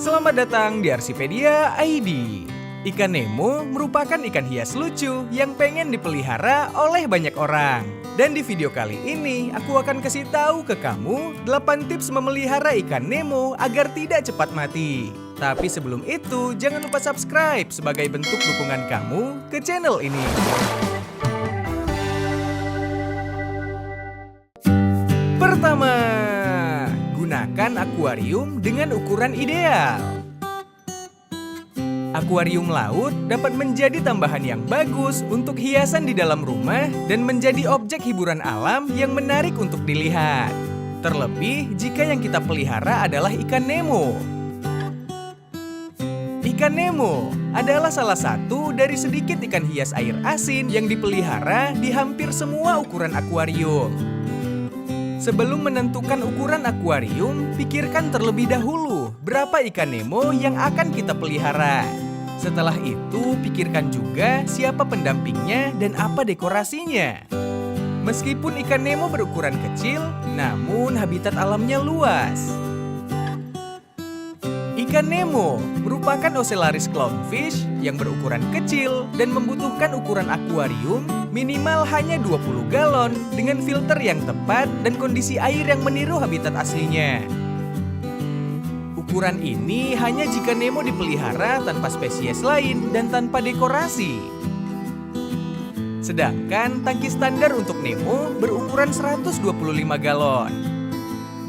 Selamat datang di Arsipedia ID. Ikan Nemo merupakan ikan hias lucu yang pengen dipelihara oleh banyak orang. Dan di video kali ini, aku akan kasih tahu ke kamu 8 tips memelihara ikan Nemo agar tidak cepat mati. Tapi sebelum itu, jangan lupa subscribe sebagai bentuk dukungan kamu ke channel ini. Pertama, gunakan akuarium dengan ukuran ideal. Akuarium laut dapat menjadi tambahan yang bagus untuk hiasan di dalam rumah dan menjadi objek hiburan alam yang menarik untuk dilihat. Terlebih jika yang kita pelihara adalah ikan Nemo. Ikan Nemo adalah salah satu dari sedikit ikan hias air asin yang dipelihara di hampir semua ukuran akuarium. Sebelum menentukan ukuran akuarium, pikirkan terlebih dahulu berapa ikan Nemo yang akan kita pelihara. Setelah itu, pikirkan juga siapa pendampingnya dan apa dekorasinya. Meskipun ikan Nemo berukuran kecil, namun habitat alamnya luas. Ikan Nemo merupakan Ocellaris clownfish yang berukuran kecil dan membutuhkan ukuran akuarium minimal hanya 20 galon dengan filter yang tepat dan kondisi air yang meniru habitat aslinya. Ukuran ini hanya jika Nemo dipelihara tanpa spesies lain dan tanpa dekorasi. Sedangkan tangki standar untuk Nemo berukuran 125 galon.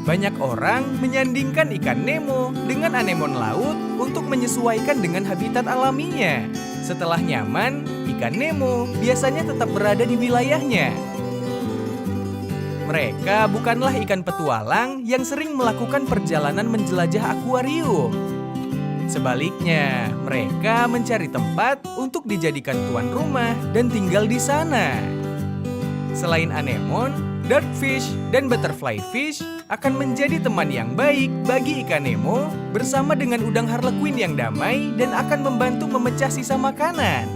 Banyak orang menyandingkan ikan Nemo dengan anemon laut untuk menyesuaikan dengan habitat alaminya. Setelah nyaman, ikan Nemo biasanya tetap berada di wilayahnya. Mereka bukanlah ikan petualang yang sering melakukan perjalanan menjelajah akuarium. Sebaliknya, mereka mencari tempat untuk dijadikan tuan rumah dan tinggal di sana. Selain anemon, dartfish dan butterfly fish akan menjadi teman yang baik bagi ikan Nemo bersama dengan udang harlequin yang damai dan akan membantu memecah sisa makanan.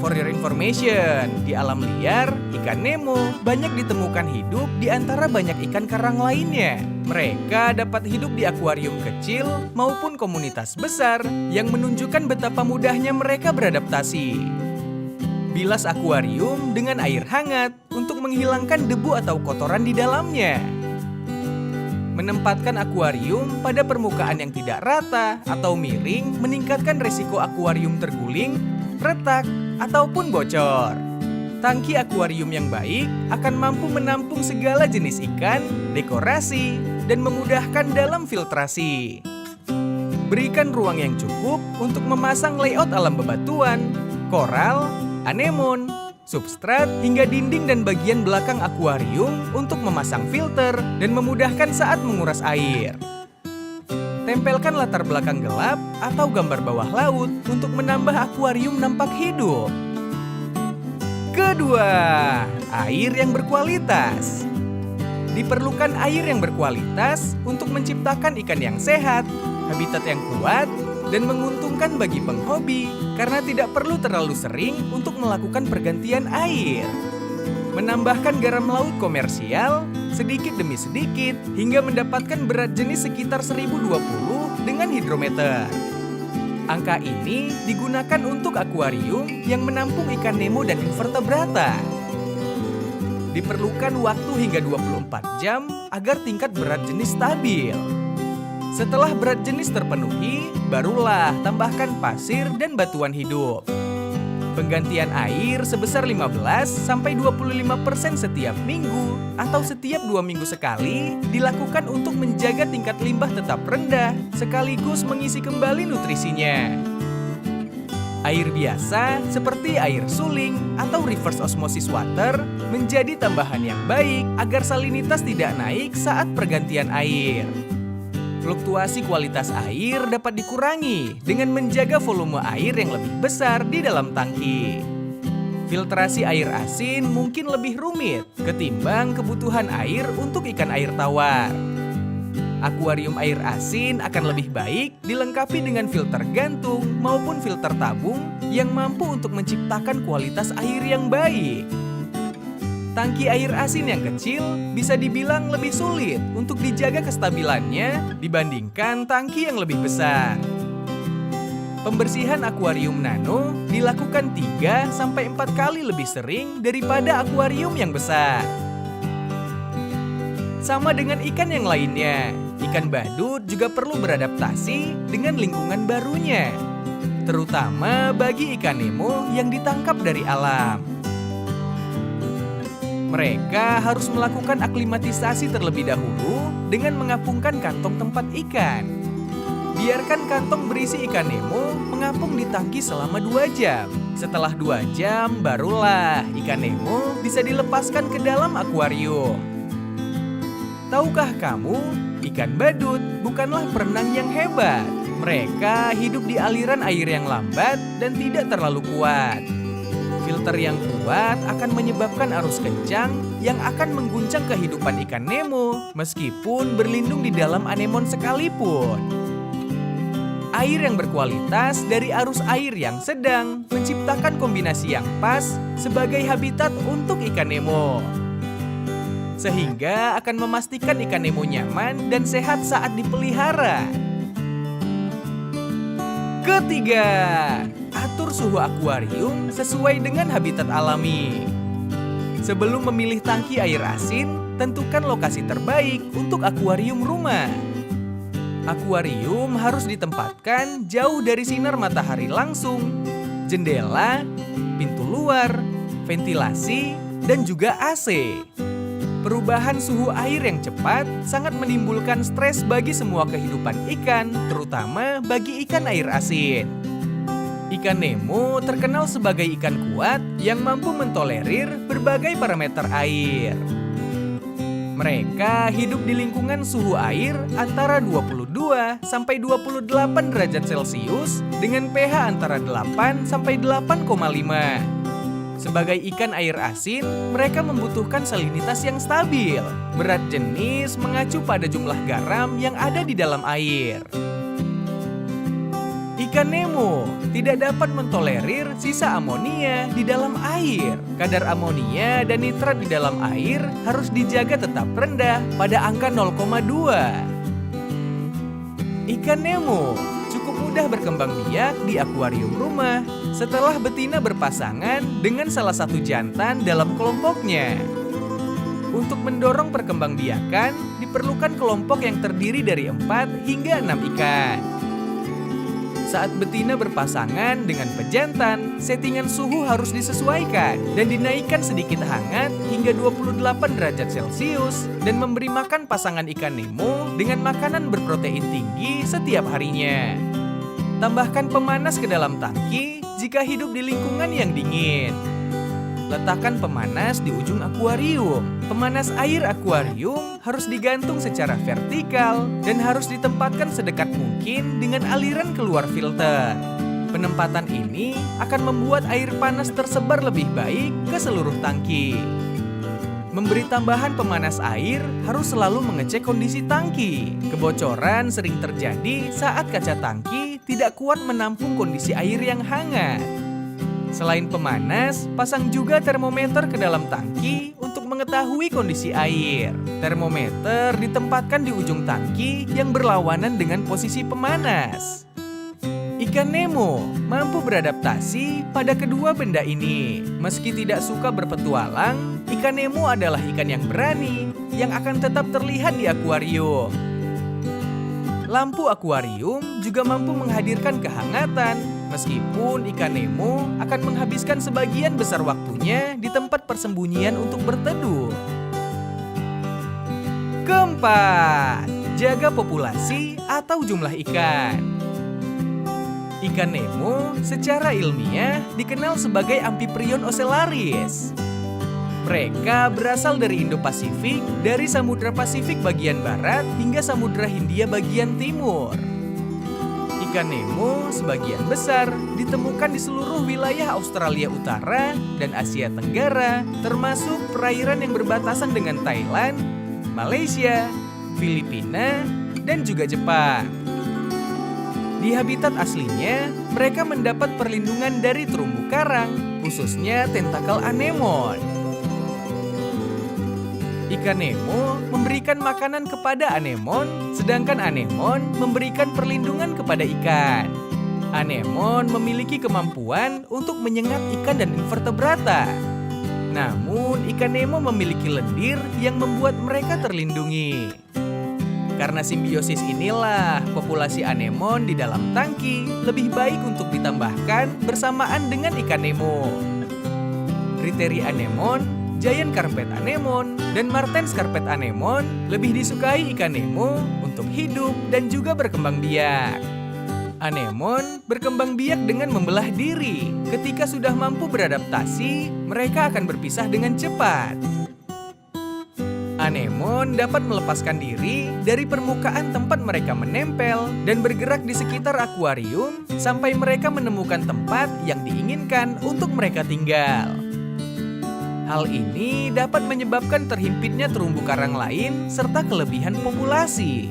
For your information, di alam liar, ikan Nemo banyak ditemukan hidup di antara banyak ikan karang lainnya. Mereka dapat hidup di akuarium kecil maupun komunitas besar yang menunjukkan betapa mudahnya mereka beradaptasi. Bilas akuarium dengan air hangat untuk menghilangkan debu atau kotoran di dalamnya. Menempatkan akuarium pada permukaan yang tidak rata atau miring meningkatkan resiko akuarium terguling, retak, ataupun bocor. Tangki akuarium yang baik akan mampu menampung segala jenis ikan, dekorasi, dan memudahkan dalam filtrasi. Berikan ruang yang cukup untuk memasang layout alam bebatuan, koral, anemon, substrat, hingga dinding dan bagian belakang akuarium untuk memasang filter dan memudahkan saat menguras air. Tempelkan latar belakang gelap atau gambar bawah laut untuk menambah akuarium nampak hidup. Kedua, air yang berkualitas. Diperlukan air yang berkualitas untuk menciptakan ikan yang sehat, habitat yang kuat, dan menguntungkan bagi penghobi karena tidak perlu terlalu sering untuk melakukan pergantian air. Menambahkan garam laut komersial sedikit demi sedikit hingga mendapatkan berat jenis sekitar 1020 dengan hidrometer. Angka ini digunakan untuk akuarium yang menampung ikan Nemo dan invertebrata. Diperlukan waktu hingga 24 jam agar tingkat berat jenis stabil. Setelah berat jenis terpenuhi, barulah tambahkan pasir dan batuan hidup. Penggantian air sebesar 15-25% setiap minggu atau setiap 2 minggu sekali dilakukan untuk menjaga tingkat limbah tetap rendah sekaligus mengisi kembali nutrisinya. Air biasa seperti air suling atau reverse osmosis water menjadi tambahan yang baik agar salinitas tidak naik saat pergantian air. Fluktuasi kualitas air dapat dikurangi dengan menjaga volume air yang lebih besar di dalam tangki. Filtrasi air asin mungkin lebih rumit ketimbang kebutuhan air untuk ikan air tawar. Akuarium air asin akan lebih baik dilengkapi dengan filter gantung maupun filter tabung yang mampu untuk menciptakan kualitas air yang baik. Tangki air asin yang kecil bisa dibilang lebih sulit untuk dijaga kestabilannya dibandingkan tangki yang lebih besar. Pembersihan akuarium nano dilakukan 3-4 kali lebih sering daripada akuarium yang besar. Sama dengan ikan yang lainnya, ikan badut juga perlu beradaptasi dengan lingkungan barunya, terutama bagi ikan Nemo yang ditangkap dari alam. Mereka harus melakukan aklimatisasi terlebih dahulu dengan mengapungkan kantong tempat ikan. Biarkan kantong berisi ikan Nemo mengapung di tangki selama 2 jam. Setelah 2 jam, barulah ikan Nemo bisa dilepaskan ke dalam akuarium. Tahukah kamu, ikan badut bukanlah perenang yang hebat. Mereka hidup di aliran air yang lambat dan tidak terlalu kuat. Filter yang kuat akan menyebabkan arus kencang yang akan mengguncang kehidupan ikan Nemo meskipun berlindung di dalam anemon sekalipun. Air yang berkualitas dari arus air yang sedang menciptakan kombinasi yang pas sebagai habitat untuk ikan Nemo, sehingga akan memastikan ikan Nemo nyaman dan sehat saat dipelihara. Ketiga, atur suhu akuarium sesuai dengan habitat alami. Sebelum memilih tangki air asin, tentukan lokasi terbaik untuk akuarium rumah. Akuarium harus ditempatkan jauh dari sinar matahari langsung, jendela, pintu luar, ventilasi, dan juga AC. Perubahan suhu air yang cepat sangat menimbulkan stres bagi semua kehidupan ikan, terutama bagi ikan air asin. Ikan Nemo terkenal sebagai ikan kuat yang mampu mentolerir berbagai parameter air. Mereka hidup di lingkungan suhu air antara 22 sampai 28 derajat Celcius dengan pH antara 8 sampai 8,5. Sebagai ikan air asin, mereka membutuhkan salinitas yang stabil. Berat jenis mengacu pada jumlah garam yang ada di dalam air. Ikan Nemo tidak dapat mentolerir sisa amonia di dalam air. Kadar amonia dan nitrat di dalam air harus dijaga tetap rendah pada angka 0,2. Ikan Nemo cukup mudah berkembang biak di akuarium rumah setelah betina berpasangan dengan salah satu jantan dalam kelompoknya. Untuk mendorong perkembangbiakan, diperlukan kelompok yang terdiri dari 4 hingga 6 ikan. Saat betina berpasangan dengan pejantan, settingan suhu harus disesuaikan dan dinaikkan sedikit hangat hingga 28 derajat Celcius dan memberi makan pasangan ikan Nemo dengan makanan berprotein tinggi setiap harinya. Tambahkan pemanas ke dalam tangki jika hidup di lingkungan yang dingin. Letakkan pemanas di ujung akuarium. Pemanas air akuarium harus digantung secara vertikal dan harus ditempatkan sedekat mungkin dengan aliran keluar filter. Penempatan ini akan membuat air panas tersebar lebih baik ke seluruh tangki. Memberi tambahan pemanas air harus selalu mengecek kondisi tangki. Kebocoran sering terjadi saat kaca tangki tidak kuat menampung kondisi air yang hangat. Selain pemanas, pasang juga termometer ke dalam tangki untuk mengetahui kondisi air. Termometer ditempatkan di ujung tangki yang berlawanan dengan posisi pemanas. Ikan Nemo mampu beradaptasi pada kedua benda ini. Meski tidak suka berpetualang, ikan Nemo adalah ikan yang berani yang akan tetap terlihat di akuarium. Lampu akuarium juga mampu menghadirkan kehangatan, meskipun ikan Nemo akan menghabiskan sebagian besar waktunya di tempat persembunyian untuk berteduh. Keempat, jaga populasi atau jumlah ikan. Ikan Nemo secara ilmiah dikenal sebagai Amphiprion ocellaris. Mereka berasal dari Indo-Pasifik, dari Samudra Pasifik bagian barat hingga Samudra Hindia bagian timur. Ikan Nemo sebagian besar ditemukan di seluruh wilayah Australia Utara dan Asia Tenggara, termasuk perairan yang berbatasan dengan Thailand, Malaysia, Filipina, dan juga Jepang. Di habitat aslinya, mereka mendapat perlindungan dari terumbu karang, khususnya tentakel anemon. Ikan Nemo memberikan makanan kepada anemon, sedangkan anemon memberikan perlindungan kepada ikan. Anemon memiliki kemampuan untuk menyengat ikan dan invertebrata. Namun, ikan Nemo memiliki lendir yang membuat mereka terlindungi. Karena simbiosis inilah, populasi anemon di dalam tangki lebih baik untuk ditambahkan bersamaan dengan ikan Nemo. Kriteria anemon, giant carpet anemon, dan martens carpet anemon lebih disukai ikan Nemo untuk hidup dan juga berkembang biak. Anemon berkembang biak dengan membelah diri. Ketika sudah mampu beradaptasi, mereka akan berpisah dengan cepat. Anemon dapat melepaskan diri dari permukaan tempat mereka menempel dan bergerak di sekitar akuarium sampai mereka menemukan tempat yang diinginkan untuk mereka tinggal. Hal ini dapat menyebabkan terhimpitnya terumbu karang lain serta kelebihan populasi.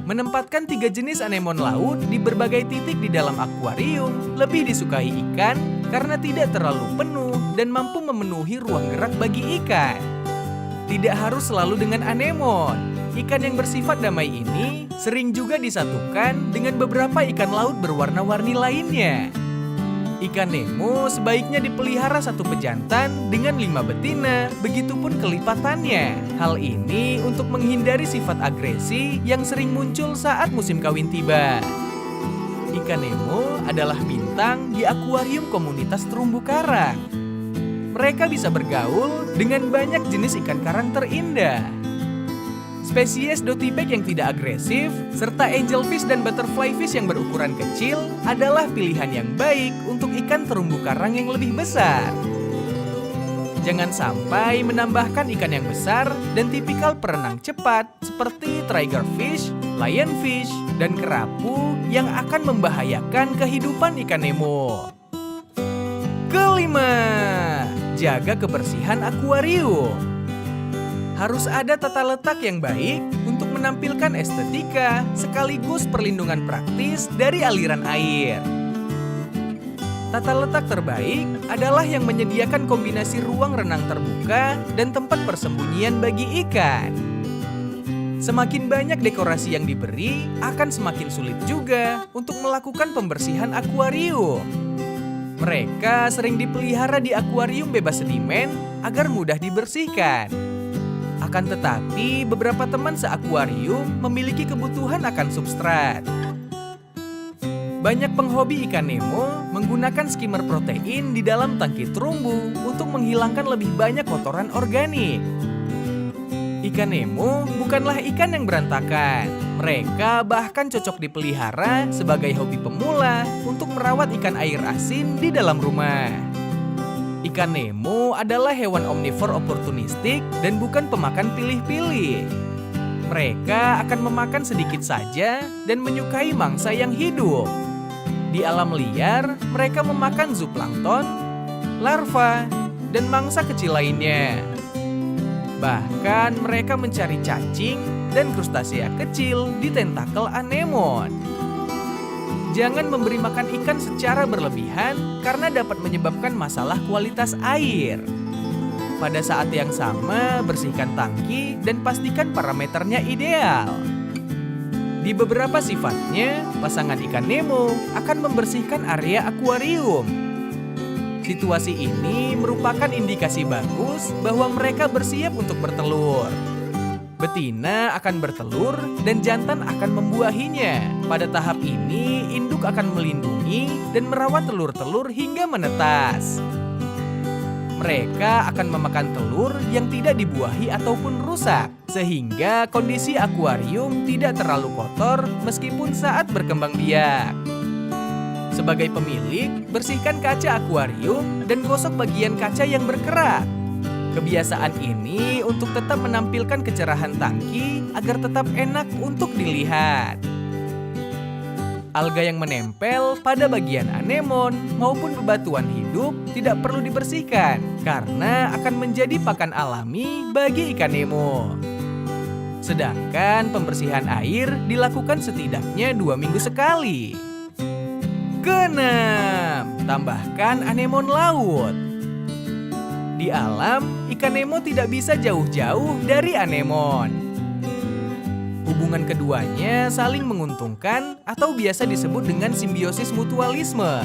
Menempatkan 3 jenis anemon laut di berbagai titik di dalam akuarium lebih disukai ikan karena tidak terlalu penuh dan mampu memenuhi ruang gerak bagi ikan. Tidak harus selalu dengan anemon. Ikan yang bersifat damai ini sering juga disatukan dengan beberapa ikan laut berwarna-warni lainnya. Ikan Nemo sebaiknya dipelihara satu pejantan dengan 5 betina, begitupun kelipatannya. Hal ini untuk menghindari sifat agresi yang sering muncul saat musim kawin tiba. Ikan Nemo adalah bintang di akuarium komunitas terumbu karang. Mereka bisa bergaul dengan banyak jenis ikan karang terindah. Spesies dotibag yang tidak agresif, serta angelfish dan butterflyfish yang berukuran kecil adalah pilihan yang baik untuk ikan terumbu karang yang lebih besar. Jangan sampai menambahkan ikan yang besar dan tipikal perenang cepat seperti triggerfish, lionfish, dan kerapu yang akan membahayakan kehidupan ikan Nemo. Kelima, jaga kebersihan akuarium. Harus ada tata letak yang baik untuk menampilkan estetika sekaligus perlindungan praktis dari aliran air. Tata letak terbaik adalah yang menyediakan kombinasi ruang renang terbuka dan tempat persembunyian bagi ikan. Semakin banyak dekorasi yang diberi, akan semakin sulit juga untuk melakukan pembersihan akuarium. Mereka sering dipelihara di akuarium bebas sedimen agar mudah dibersihkan. Akan tetapi, beberapa teman seakuarium memiliki kebutuhan akan substrat. Banyak penghobi ikan Nemo menggunakan skimmer protein di dalam tangki terumbu untuk menghilangkan lebih banyak kotoran organik. Ikan Nemo bukanlah ikan yang berantakan. Mereka bahkan cocok dipelihara sebagai hobi pemula untuk merawat ikan air asin di dalam rumah. Ikan Nemo adalah hewan omnivor oportunistik dan bukan pemakan pilih-pilih. Mereka akan memakan sedikit saja dan menyukai mangsa yang hidup. Di alam liar, mereka memakan zooplankton, larva, dan mangsa kecil lainnya. Bahkan mereka mencari cacing dan krustasea kecil di tentakel anemon. Jangan memberi makan ikan secara berlebihan karena dapat menyebabkan masalah kualitas air. Pada saat yang sama, bersihkan tangki dan pastikan parameternya ideal. Di beberapa sifatnya, pasangan ikan Nemo akan membersihkan area akuarium. Situasi ini merupakan indikasi bagus bahwa mereka bersiap untuk bertelur. Betina akan bertelur dan jantan akan membuahinya. Pada tahap ini, induk akan melindungi dan merawat telur-telur hingga menetas. Mereka akan memakan telur yang tidak dibuahi ataupun rusak, sehingga kondisi akuarium tidak terlalu kotor meskipun saat berkembang biak. Sebagai pemilik, bersihkan kaca akuarium dan gosok bagian kaca yang berkerak. Kebiasaan ini untuk tetap menampilkan kecerahan tangki agar tetap enak untuk dilihat. Alga yang menempel pada bagian anemon maupun bebatuan hidup tidak perlu dibersihkan karena akan menjadi pakan alami bagi ikan Nemo. Sedangkan pembersihan air dilakukan setidaknya 2 minggu sekali. Keenam, tambahkan anemon laut. Di alam, ikan Nemo tidak bisa jauh-jauh dari anemon. Hubungan keduanya saling menguntungkan atau biasa disebut dengan simbiosis mutualisme.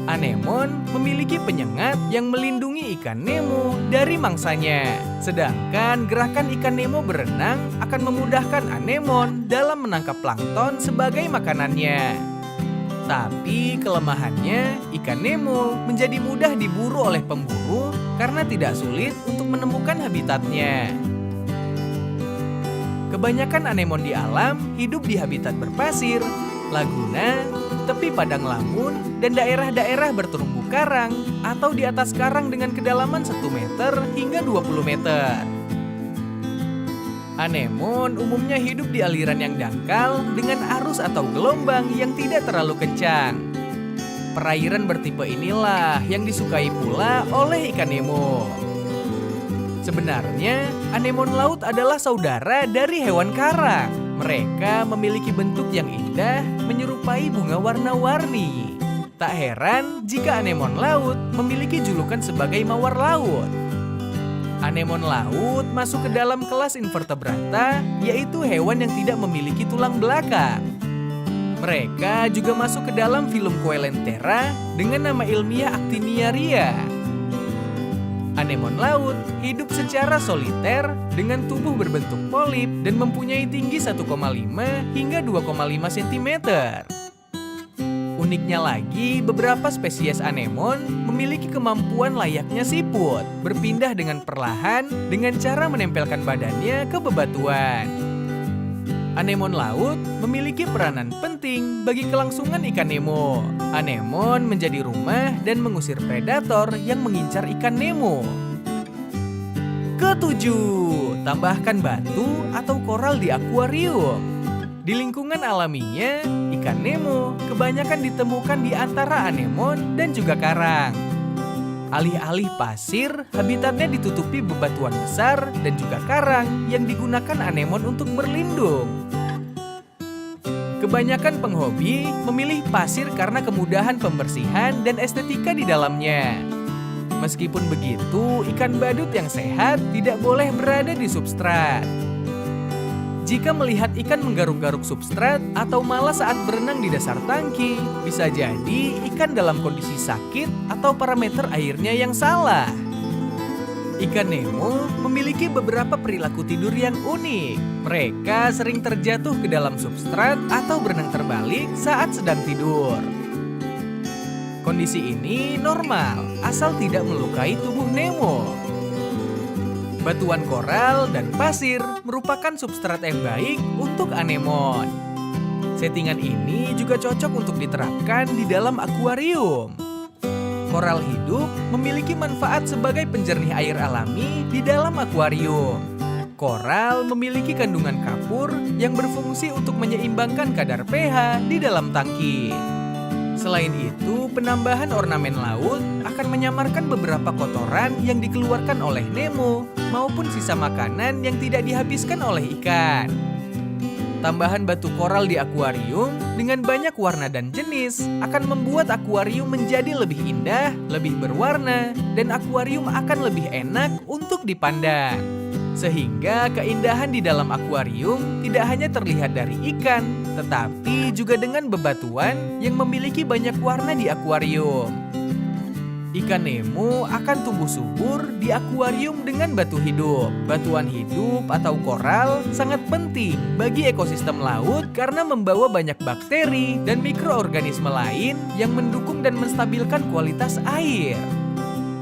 Anemon memiliki penyengat yang melindungi ikan Nemo dari mangsanya. Sedangkan gerakan ikan Nemo berenang akan memudahkan anemon dalam menangkap plankton sebagai makanannya. Tapi kelemahannya, ikan Nemo menjadi mudah diburu oleh pemburu karena tidak sulit untuk menemukan habitatnya. Kebanyakan anemon di alam hidup di habitat berpasir, laguna, tepi padang lamun, dan daerah-daerah berterumbu karang atau di atas karang dengan kedalaman 1 meter hingga 20 meter. Anemon umumnya hidup di aliran yang dangkal dengan arus atau gelombang yang tidak terlalu kencang. Perairan bertipe inilah yang disukai pula oleh ikan Nemo. Sebenarnya, anemon laut adalah saudara dari hewan karang. Mereka memiliki bentuk yang indah, menyerupai bunga warna-warni. Tak heran jika anemon laut memiliki julukan sebagai mawar laut. Anemon laut masuk ke dalam kelas invertebrata, yaitu hewan yang tidak memiliki tulang belakang. Mereka juga masuk ke dalam filum Coelenterra dengan nama ilmiah Actiniaria. Anemon laut hidup secara soliter dengan tubuh berbentuk polip dan mempunyai tinggi 1,5 hingga 2,5 cm. Uniknya lagi, beberapa spesies anemon memiliki kemampuan layaknya siput, berpindah dengan perlahan dengan cara menempelkan badannya ke bebatuan. Anemon laut memiliki peranan penting bagi kelangsungan ikan Nemo. Anemon menjadi rumah dan mengusir predator yang mengincar ikan Nemo. Ketujuh, tambahkan batu atau koral di akuarium. Di lingkungan alaminya, ikan Nemo kebanyakan ditemukan di antara anemon dan juga karang. Alih-alih pasir, habitatnya ditutupi bebatuan besar dan juga karang yang digunakan anemon untuk berlindung. Kebanyakan penghobi memilih pasir karena kemudahan pembersihan dan estetika di dalamnya. Meskipun begitu, ikan badut yang sehat tidak boleh berada di substrat. Jika melihat ikan menggaruk-garuk substrat atau malah saat berenang di dasar tangki, bisa jadi ikan dalam kondisi sakit atau parameter airnya yang salah. Ikan Nemo memiliki beberapa perilaku tidur yang unik. Mereka sering terjatuh ke dalam substrat atau berenang terbalik saat sedang tidur. Kondisi ini normal, asal tidak melukai tubuh Nemo. Batuan koral dan pasir merupakan substrat yang baik untuk anemon. Settingan ini juga cocok untuk diterapkan di dalam akuarium. Koral hidup memiliki manfaat sebagai penjernih air alami di dalam akuarium. Koral memiliki kandungan kapur yang berfungsi untuk menyeimbangkan kadar pH di dalam tangki. Selain itu, penambahan ornamen laut akan menyamarkan beberapa kotoran yang dikeluarkan oleh Nemo maupun sisa makanan yang tidak dihabiskan oleh ikan. Tambahan batu koral di akuarium dengan banyak warna dan jenis akan membuat akuarium menjadi lebih indah, lebih berwarna, dan akuarium akan lebih enak untuk dipandang. Sehingga keindahan di dalam akuarium tidak hanya terlihat dari ikan, tetapi juga dengan bebatuan yang memiliki banyak warna di akuarium. Ikan Nemo akan tumbuh subur di akuarium dengan batu hidup. Batuan hidup atau koral sangat penting bagi ekosistem laut karena membawa banyak bakteri dan mikroorganisme lain yang mendukung dan menstabilkan kualitas air.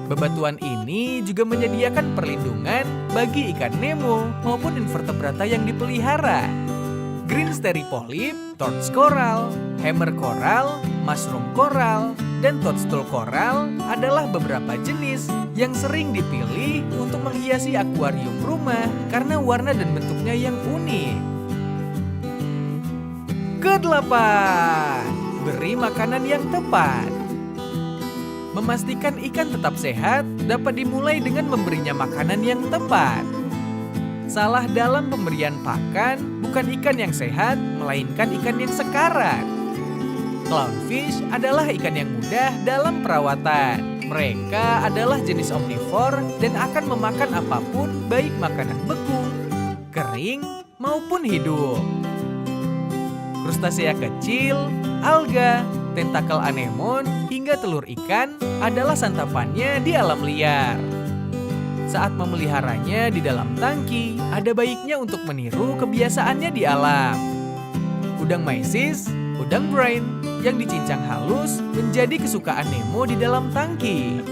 Bebatuan ini juga menyediakan perlindungan bagi ikan Nemo maupun invertebrata yang dipelihara. Green steri polyp, torch coral, hammer coral, mushroom coral, dan toadstool coral adalah beberapa jenis yang sering dipilih untuk menghiasi akuarium rumah karena warna dan bentuknya yang unik. Kedelapan, beri makanan yang tepat. Memastikan ikan tetap sehat dapat dimulai dengan memberinya makanan yang tepat. Salah dalam pemberian pakan bukan ikan yang sehat, melainkan ikan yang sekarat. Clownfish adalah ikan yang mudah dalam perawatan. Mereka adalah jenis omnivor dan akan memakan apapun, baik makanan beku, kering, maupun hidup. Krustasea kecil, alga, tentakel anemon, hingga telur ikan adalah santapannya di alam liar. Saat memeliharanya di dalam tangki, ada baiknya untuk meniru kebiasaannya di alam. Udang mysis, udang brain, yang dicincang halus menjadi kesukaan Nemo di dalam tangki.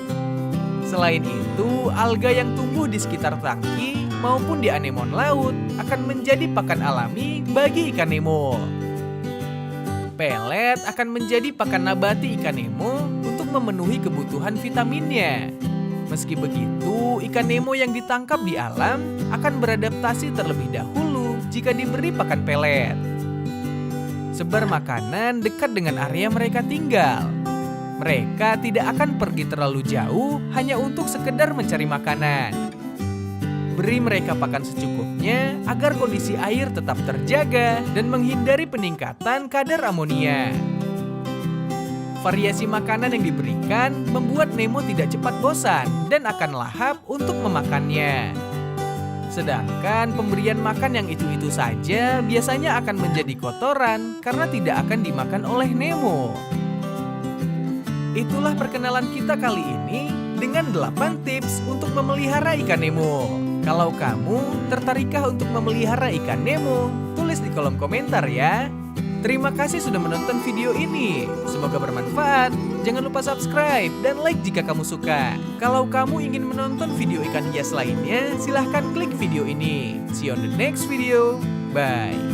Selain itu, alga yang tumbuh di sekitar tangki maupun di anemon laut akan menjadi pakan alami bagi ikan Nemo. Pelet akan menjadi pakan nabati ikan Nemo untuk memenuhi kebutuhan vitaminnya. Meski begitu, ikan Nemo yang ditangkap di alam akan beradaptasi terlebih dahulu jika diberi pakan pelet. Sebar makanan dekat dengan area mereka tinggal. Mereka tidak akan pergi terlalu jauh hanya untuk sekedar mencari makanan. Beri mereka pakan secukupnya agar kondisi air tetap terjaga dan menghindari peningkatan kadar amonia. Variasi makanan yang diberikan membuat Nemo tidak cepat bosan dan akan lahap untuk memakannya. Sedangkan pemberian makan yang itu-itu saja biasanya akan menjadi kotoran karena tidak akan dimakan oleh Nemo. Itulah perkenalan kita kali ini dengan 8 tips untuk memelihara ikan Nemo. Kalau kamu tertarikkah untuk memelihara ikan Nemo? Tulis di kolom komentar ya. Terima kasih sudah menonton video ini. Semoga bermanfaat. Jangan lupa subscribe dan like jika kamu suka. Kalau kamu ingin menonton video ikan hias lainnya, silahkan klik video ini. See you on the next video. Bye.